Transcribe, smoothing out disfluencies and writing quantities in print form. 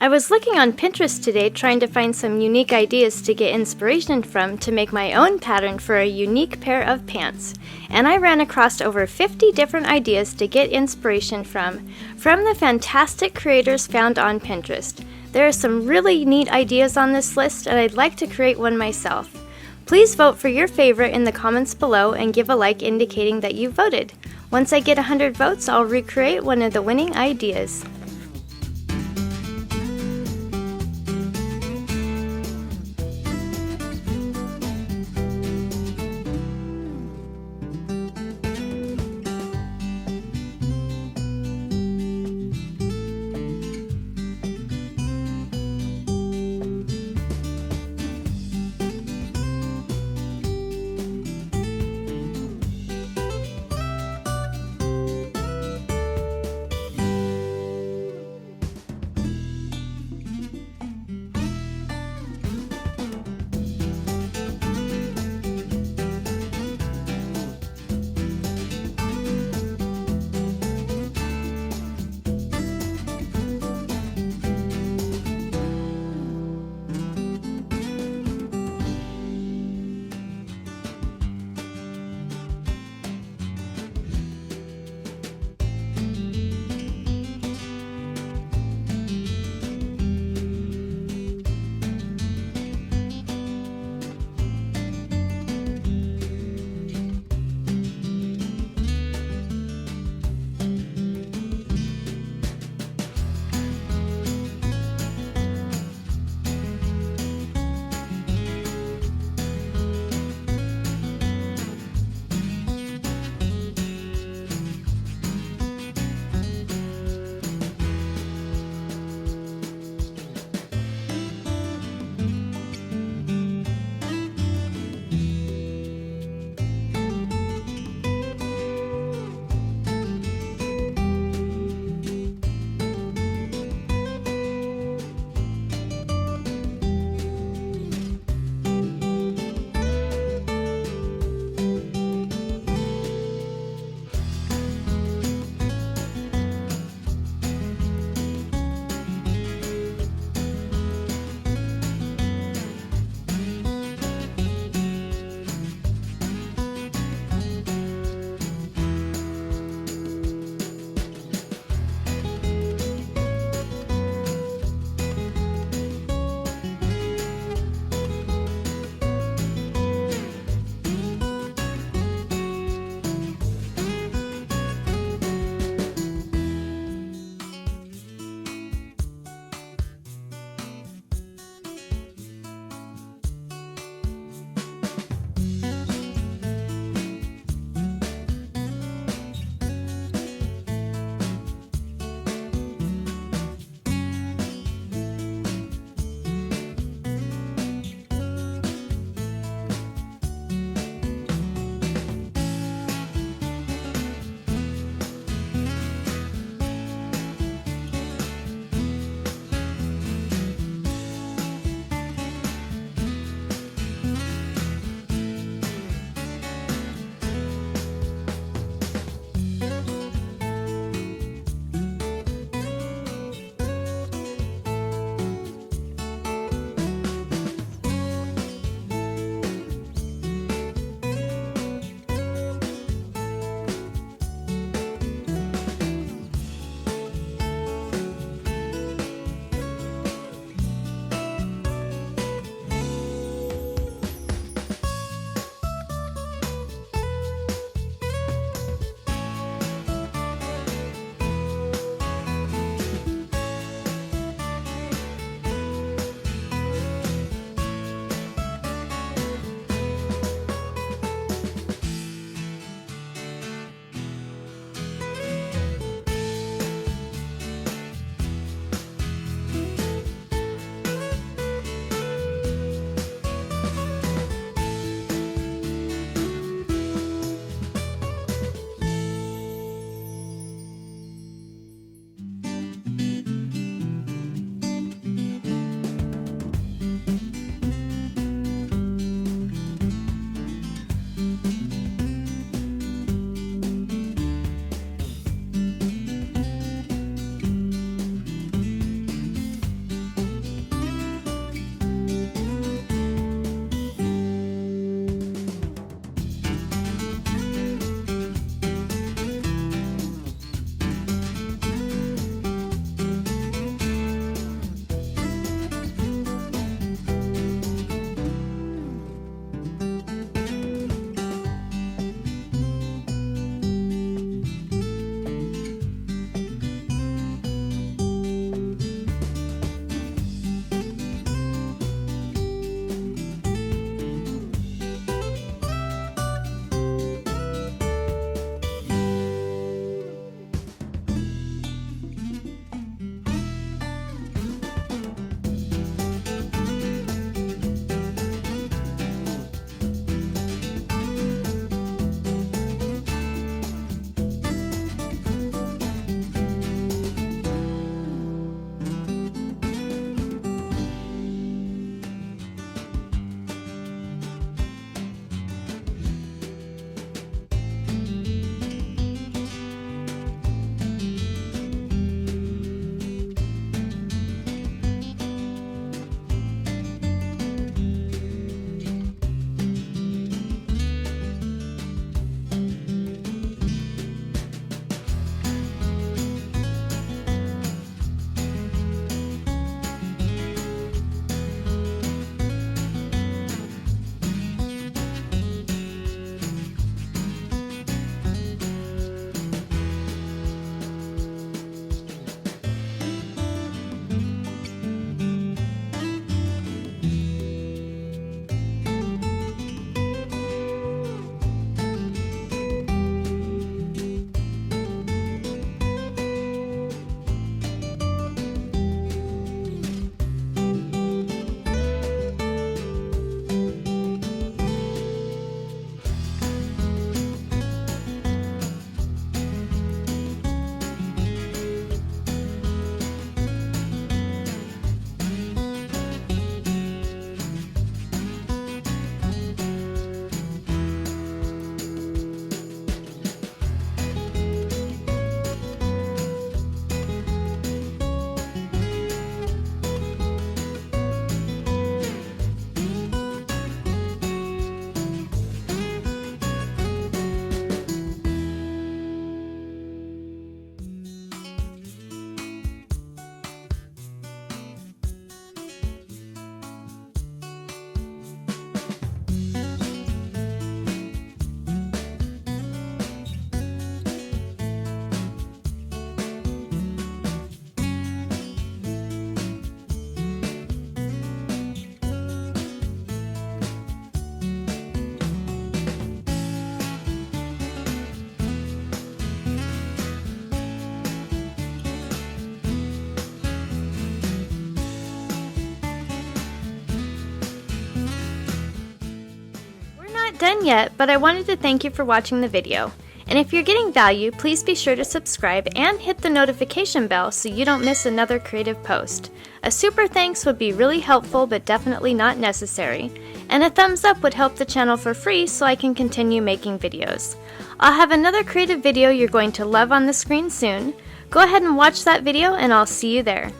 I was looking on Pinterest today trying to find some unique ideas to get inspiration from to make my own pattern for a unique pair of pants, and I ran across over 50 different ideas to get inspiration from the fantastic creators found on Pinterest. There are some really neat ideas on this list, and I'd like to create one myself. Please vote for your favorite in the comments below and give a like indicating that you voted. Once I get 100 votes, I'll recreate one of the winning ideas. done yet, but I wanted to thank you for watching the video. And if you're getting value, please be sure to subscribe and hit the notification bell so you don't miss another creative post. A super thanks would be really helpful but definitely not necessary. And a thumbs up would help the channel for free so I can continue making videos. I'll have another creative video you're going to love on the screen soon. Go ahead and watch that video and I'll see you there.